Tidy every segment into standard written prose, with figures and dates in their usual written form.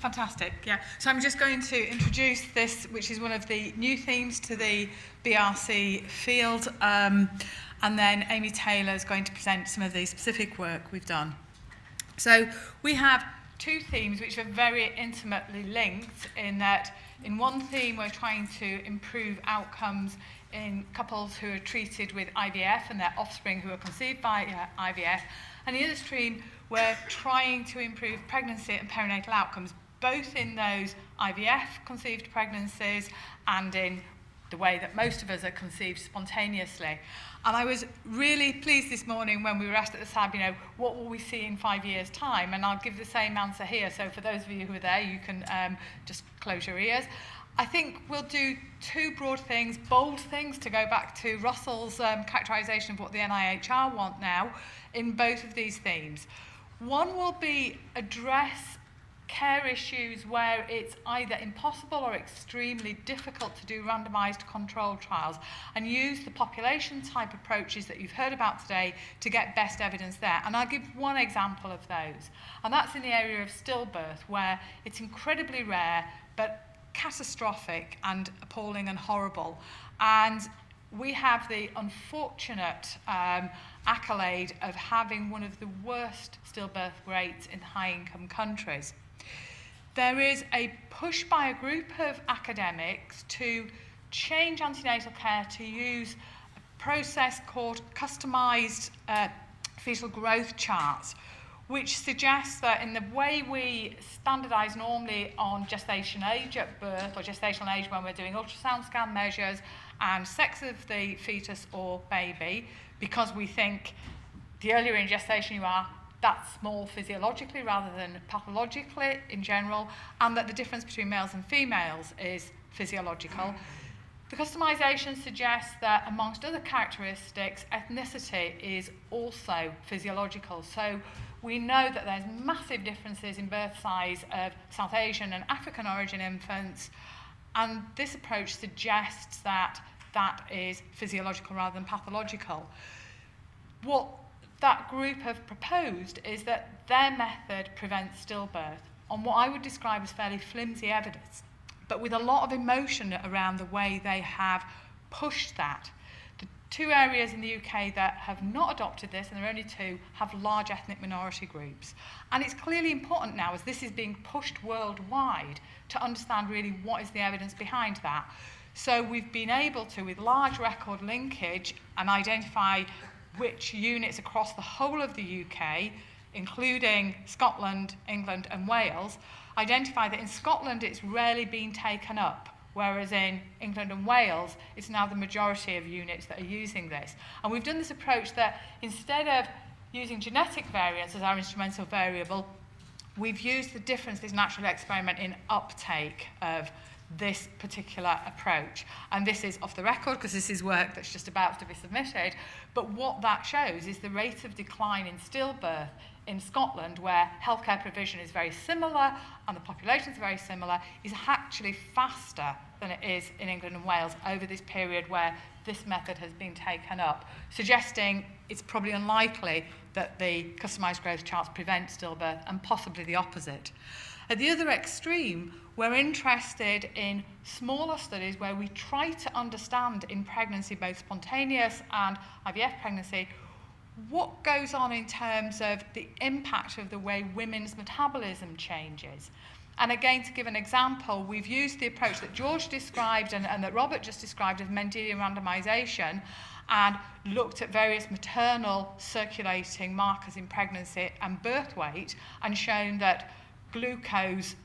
Fantastic, yeah. So I'm just going to introduce this, which is one of the new themes to the BRC field, and then Amy Taylor is going to present some of the specific work we've done. So we have two themes which are very intimately linked in that in one theme we're trying to improve outcomes in couples who are treated with IVF and their offspring who are conceived by IVF, and the other stream we're trying to improve pregnancy and perinatal outcomes, both in those IVF conceived pregnancies and in the way that most of us are conceived spontaneously. And I was really pleased this morning when we were asked at the SAB, what will we see in 5 years' time? And I'll give the same answer here. So for those of you who are there, you can just close your ears. I think we'll do two broad things, bold things, to go back to Russell's characterisation of what the NIHR want now in both of these themes. One will be address care issues where it's either impossible or extremely difficult to do randomised controlled trials, and use the population type approaches that you've heard about today to get best evidence there. And I'll give one example of those, and that's in the area of stillbirth, where it's incredibly rare but catastrophic and appalling and horrible. And we have the unfortunate accolade of having one of the worst stillbirth rates in high-income countries. There is a push by a group of academics to change antenatal care to use a process called customised fetal growth charts, which suggests that in the way we standardise normally on gestation age at birth or gestational age when we're doing ultrasound scan measures and sex of the fetus or baby, because we think the earlier in gestation you are, that's more physiologically rather than pathologically in general, and that the difference between males and females is physiological. The customisation suggests that amongst other characteristics, ethnicity is also physiological. So we know that there's massive differences in birth size of South Asian and African origin infants, and this approach suggests that that is physiological rather than pathological. What that group have proposed is that their method prevents stillbirth on what I would describe as fairly flimsy evidence, but with a lot of emotion around the way they have pushed that. The two areas in the UK that have not adopted this, and there are only two, have large ethnic minority groups. And it's clearly important now, as this is being pushed worldwide, to understand really what is the evidence behind that. So we've been able to, with large record linkage, and identify which units across the whole of the UK, including Scotland, England and Wales, identify that in Scotland it's rarely been taken up, whereas in England and Wales it's now the majority of units that are using this. And we've done this approach that instead of using genetic variance as our instrumental variable, we've used the difference, this natural experiment, in uptake of this particular approach. And this is off the record because this is work that's just about to be submitted, but what that shows is the rate of decline in stillbirth in Scotland, where healthcare provision is very similar and the population is very similar, is actually faster than it is in England and Wales over this period where this method has been taken up, suggesting it's probably unlikely that the customised growth charts prevent stillbirth, and possibly the opposite. At the other extreme, we're interested in smaller studies where we try to understand in pregnancy, both spontaneous and IVF pregnancy, what goes on in terms of the impact of the way women's metabolism changes. And again, to give an example, we've used the approach that George described and that Robert just described of Mendelian randomization, and looked at various maternal circulating markers in pregnancy and birth weight, and shown that glucose,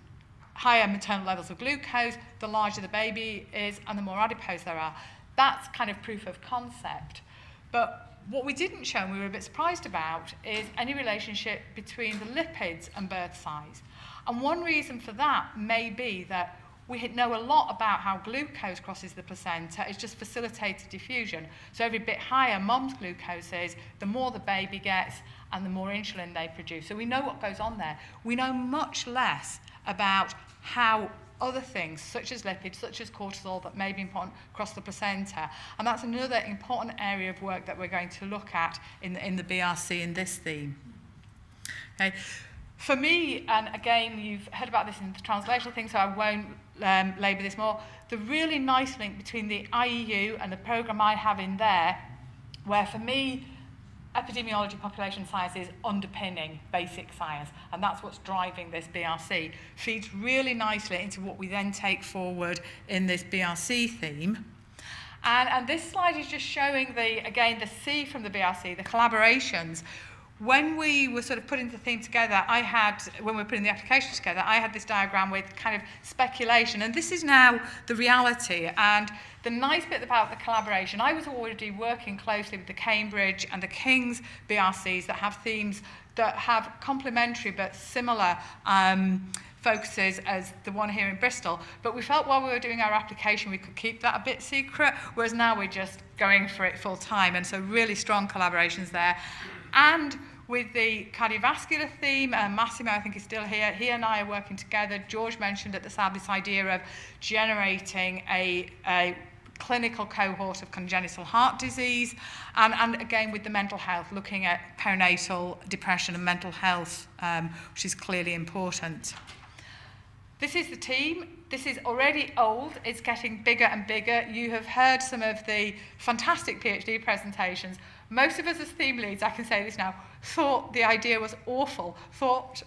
higher maternal levels of glucose, the larger the baby is and the more adipose there are. That's kind of proof of concept. But what we didn't show, and we were a bit surprised about, is any relationship between the lipids and birth size. And one reason for that may be that we know a lot about how glucose crosses the placenta. It's just facilitated diffusion. So every bit higher mom's glucose is, the more the baby gets and the more insulin they produce. So we know what goes on there. We know much less about how other things, such as lipids, such as cortisol, that may be important across the placenta. And that's another important area of work that we're going to look at in the BRC in this theme. Okay. For me, and again, you've heard about this in the translational thing, so I won't labour this more, the really nice link between the IEU and the programme I have in there, where for me, epidemiology population science is underpinning basic science, and that's what's driving this BRC, feeds really nicely into what we then take forward in this BRC theme. And this slide is just showing, again, the C from the BRC, the collaborations. When we were sort of putting the theme together, when we were putting the application together, I had this diagram with kind of speculation, and this is now the reality. And the nice bit about the collaboration, I was already working closely with the Cambridge and the King's BRCs that have themes that have complementary but similar focuses as the one here in Bristol, but we felt while we were doing our application we could keep that a bit secret, whereas now we're just going for it full time, and so really strong collaborations there. And with the cardiovascular theme, Massimo, I think, is still here. He and I are working together. George mentioned at the start this idea of generating a clinical cohort of congenital heart disease, and again with the mental health, looking at perinatal depression and mental health, which is clearly important. This is the team. This is already old. It's getting bigger and bigger. You have heard some of the fantastic PhD presentations. Most of us as theme leads, I can say this now, thought the idea was awful, thought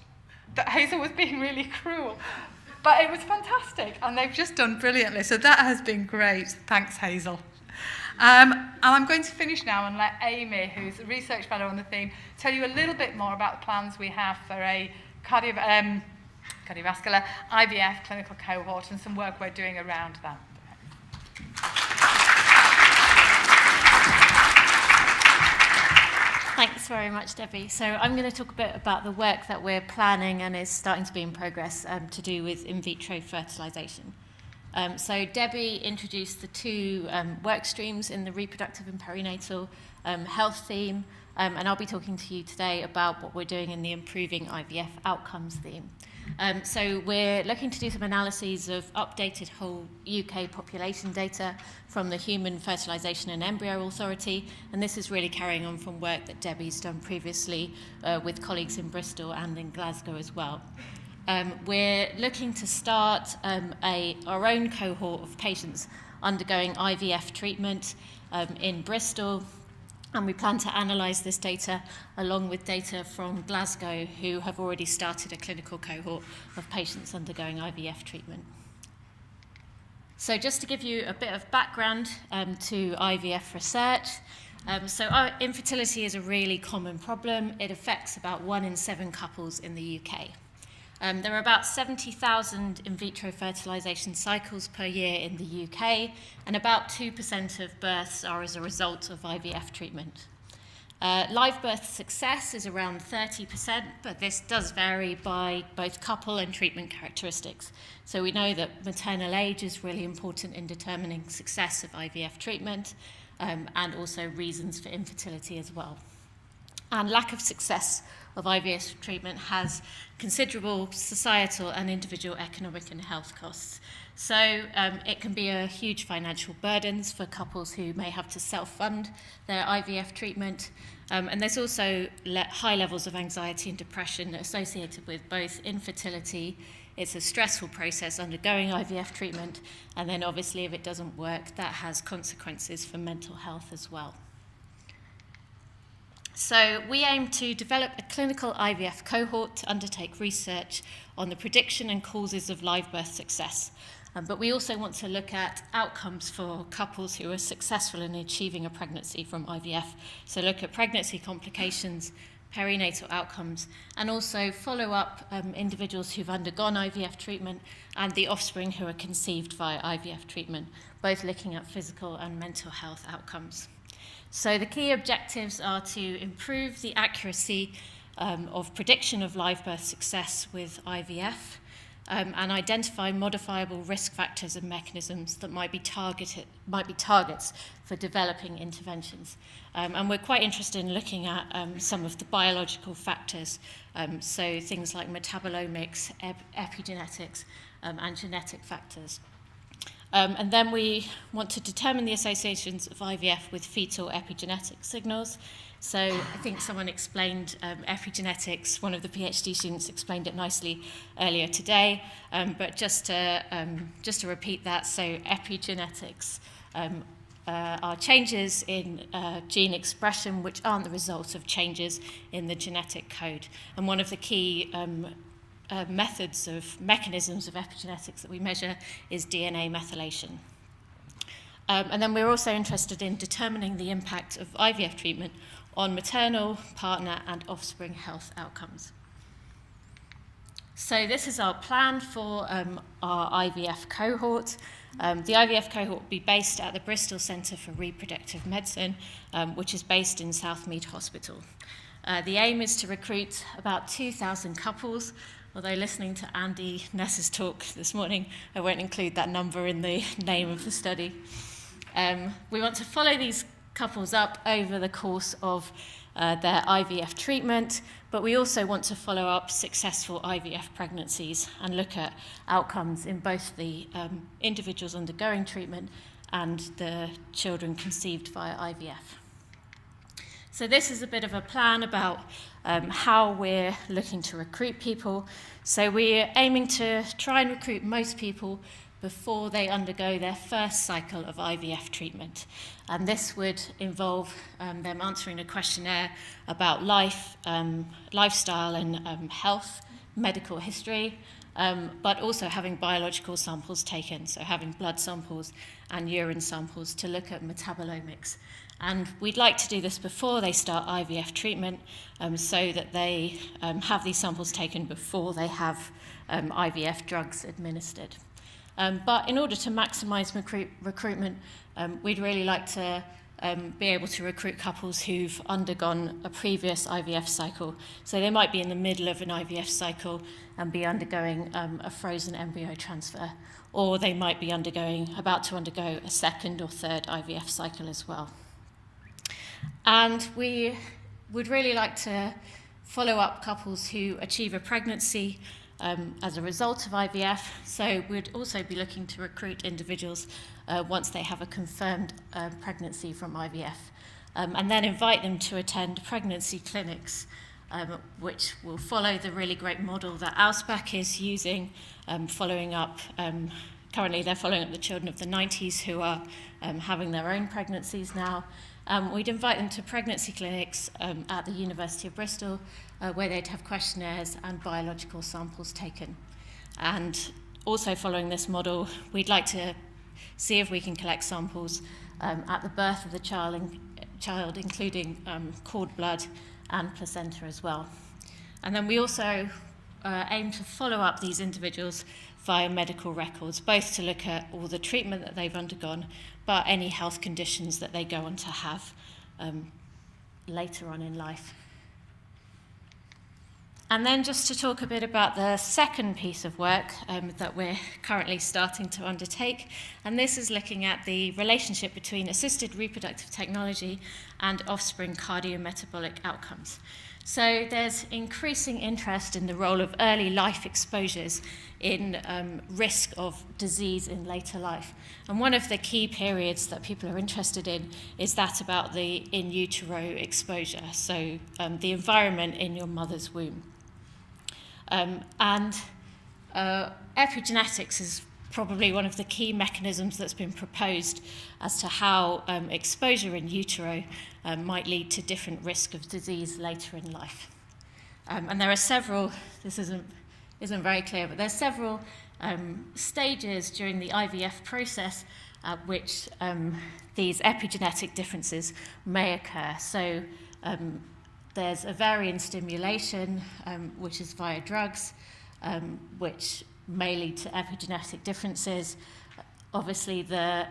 that Hazel was being really cruel. But it was fantastic, and they've just done brilliantly. So that has been great. Thanks, Hazel. And I'm going to finish now and let Amy, who's a research fellow on the theme, tell you a little bit more about the plans we have for a cardiovascular IVF clinical cohort and some work we're doing around that. Thanks very much, Debbie. So I'm going to talk a bit about the work that we're planning and is starting to be in progress to do with in vitro fertilisation. So Debbie introduced the two work streams in the reproductive and perinatal health theme, and I'll be talking to you today about what we're doing in the improving IVF outcomes theme. So we're looking to do some analyses of updated whole UK population data from the Human Fertilisation and Embryo Authority, and this is really carrying on from work that Debbie's done previously with colleagues in Bristol and in Glasgow as well. We're looking to start our own cohort of patients undergoing IVF treatment in Bristol, and we plan to analyse this data along with data from Glasgow, who have already started a clinical cohort of patients undergoing IVF treatment. So just to give you a bit of background to IVF research, so infertility is a really common problem. It affects about 1 in 7 couples in the UK. There are about 70,000 in vitro fertilisation cycles per year in the UK, and about 2% of births are as a result of IVF treatment. Live birth success is around 30%, but this does vary by both couple and treatment characteristics. So we know that maternal age is really important in determining success of IVF treatment, and also reasons for infertility as well. And lack of success of IVF treatment has considerable societal and individual economic and health costs. So it can be a huge financial burdens for couples who may have to self-fund their IVF treatment. And there's also high levels of anxiety and depression associated with both infertility. It's a stressful process undergoing IVF treatment, and then obviously if it doesn't work, that has consequences for mental health as well. So we aim to develop a clinical IVF cohort to undertake research on the prediction and causes of live birth success. But we also want to look at outcomes for couples who are successful in achieving a pregnancy from IVF. So look at pregnancy complications, perinatal outcomes, and also follow up individuals who've undergone IVF treatment and the offspring who are conceived via IVF treatment, both looking at physical and mental health outcomes. So the key objectives are to improve the accuracy of prediction of live birth success with IVF, and identify modifiable risk factors and mechanisms that might be targets for developing interventions. And we're quite interested in looking at some of the biological factors, so things like metabolomics, epigenetics, and genetic factors. And then we want to determine the associations of IVF with fetal epigenetic signals. So I think someone explained epigenetics, one of the PhD students explained it nicely earlier today, but just to repeat that, so epigenetics are changes in gene expression which aren't the result of changes in the genetic code. And one of the key mechanisms of epigenetics that we measure is DNA methylation. And then we're also interested in determining the impact of IVF treatment on maternal, partner, and offspring health outcomes. So this is our plan for our IVF cohort. The IVF cohort will be based at the Bristol Centre for Reproductive Medicine, which is based in Southmead Hospital. The aim is to recruit about 2,000 couples, although listening to Andy Ness's talk this morning, I won't include that number in the name of the study. We want to follow these couples up over the course of their IVF treatment, but we also want to follow up successful IVF pregnancies and look at outcomes in both the individuals undergoing treatment and the children conceived via IVF. So this is a bit of a plan about how we're looking to recruit people. So we're aiming to try and recruit most people before they undergo their first cycle of IVF treatment. And this would involve them answering a questionnaire about life, lifestyle and health, medical history, but also having biological samples taken, so having blood samples and urine samples to look at metabolomics. And we'd like to do this before they start IVF treatment so that they have these samples taken before they have IVF drugs administered. But in order to maximise recruitment, we'd really like to be able to recruit couples who've undergone a previous IVF cycle. So they might be in the middle of an IVF cycle and be undergoing a frozen embryo transfer, or they might be about to undergo a second or third IVF cycle as well. And we would really like to follow up couples who achieve a pregnancy as a result of IVF, so we'd also be looking to recruit individuals once they have a confirmed pregnancy from IVF, and then invite them to attend pregnancy clinics, which will follow the really great model that Ausbach is using, following up, currently they're following up the children of the 90s who are having their own pregnancies now. We'd invite them to pregnancy clinics at the University of Bristol, where they'd have questionnaires and biological samples taken. And also following this model, we'd like to see if we can collect samples at the birth of the child including cord blood and placenta as well. And then we also aim to follow up these individuals via medical records, both to look at all the treatment that they've undergone, but any health conditions that they go on to have later on in life. And then just to talk a bit about the second piece of work that we're currently starting to undertake, and this is looking at the relationship between assisted reproductive technology and offspring cardiometabolic outcomes. So there's increasing interest in the role of early life exposures in risk of disease in later life. And one of the key periods that people are interested in is that about the in utero exposure, so the environment in your mother's womb. Epigenetics is probably one of the key mechanisms that's been proposed as to how exposure in utero might lead to different risk of disease later in life. And there are several, this isn't very clear, but there's several stages during the IVF process at which these epigenetic differences may occur. So there's ovarian stimulation, which is via drugs, which may lead to epigenetic differences. Obviously, the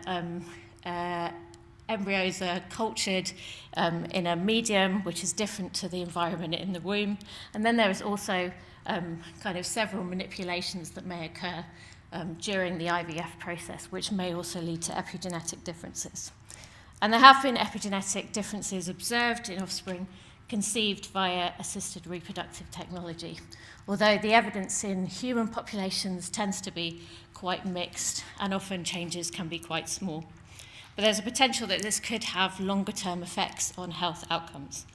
embryos are cultured in a medium which is different to the environment in the womb. And then there is also kind of several manipulations that may occur during the IVF process, which may also lead to epigenetic differences. And there have been epigenetic differences observed in offspring conceived via assisted reproductive technology, although the evidence in human populations tends to be quite mixed and often changes can be quite small. But there's a potential that this could have longer-term effects on health outcomes.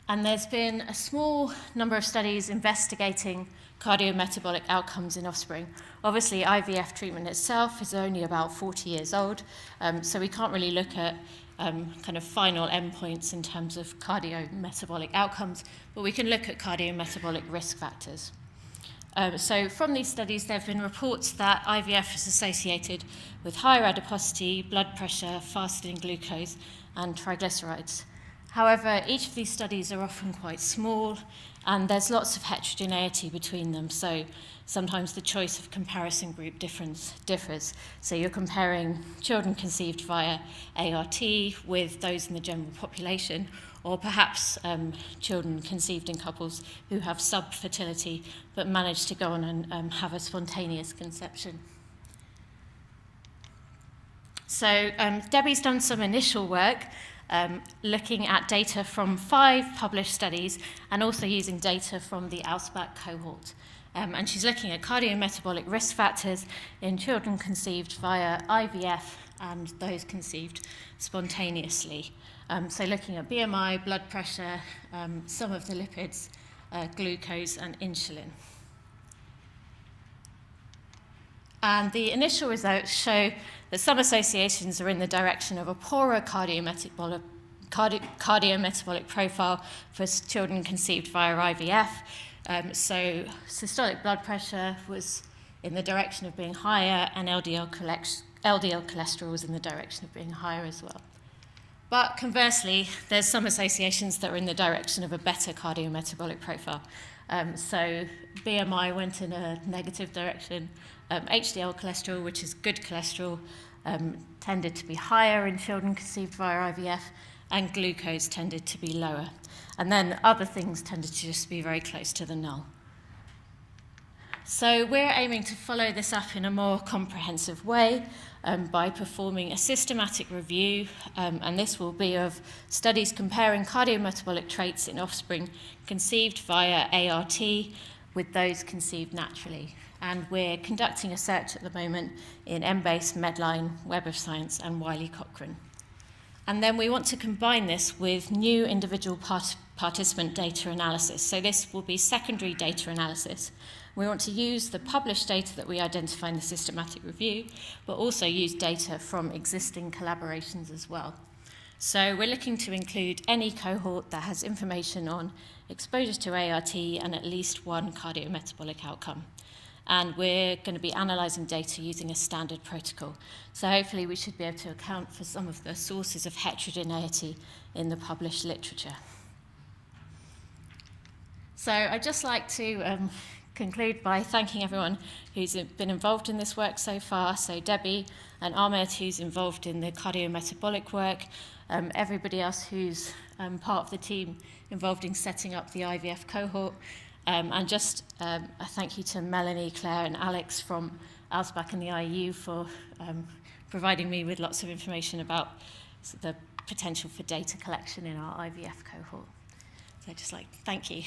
And there's been a small number of studies investigating cardiometabolic outcomes in offspring. Obviously, IVF treatment itself is only about 40 years old, so we can't really look at kind of final endpoints in terms of cardiometabolic outcomes, but we can look at cardiometabolic risk factors. So from these studies, there have been reports that IVF is associated with higher adiposity, blood pressure, fasting glucose, and triglycerides. However, each of these studies are often quite small, and there's lots of heterogeneity between them. So sometimes the choice of comparison group differs. So you're comparing children conceived via ART with those in the general population, or perhaps children conceived in couples who have subfertility but manage to go on and have a spontaneous conception. So Debbie's done some initial work looking at data from 5 published studies and also using data from the Ausbach cohort. And she's looking at cardiometabolic risk factors in children conceived via IVF and those conceived spontaneously. So looking at BMI, blood pressure, some of the lipids, glucose and insulin. And the initial results show that some associations are in the direction of a poorer cardiometabolic profile for children conceived via IVF. So systolic blood pressure was in the direction of being higher, and LDL cholesterol was in the direction of being higher as well. But conversely, there's some associations that are in the direction of a better cardiometabolic profile. So BMI went in a negative direction. HDL cholesterol, which is good cholesterol, tended to be higher in children conceived via IVF, and glucose tended to be lower. And then other things tended to just be very close to the null. So we're aiming to follow this up in a more comprehensive way by performing a systematic review, and this will be of studies comparing cardiometabolic traits in offspring conceived via ART with those conceived naturally. And we're conducting a search at the moment in Embase, Medline, Web of Science, and Wiley-Cochrane. And then we want to combine this with new individual participant data analysis. So this will be secondary data analysis. We want to use the published data that we identify in the systematic review, but also use data from existing collaborations as well. So we're looking to include any cohort that has information on exposure to ART and at least one cardiometabolic outcome. And we're going to be analysing data using a standard protocol. So hopefully we should be able to account for some of the sources of heterogeneity in the published literature. So I'd just like to conclude by thanking everyone who's been involved in this work so far. So Debbie and Ahmed, who's involved in the cardiometabolic work, everybody else who's part of the team involved in setting up the IVF cohort, and just a thank you to Melanie, Claire and Alex from Ausbach and the IU for providing me with lots of information about the potential for data collection in our IVF cohort. So I'd just like to thank you.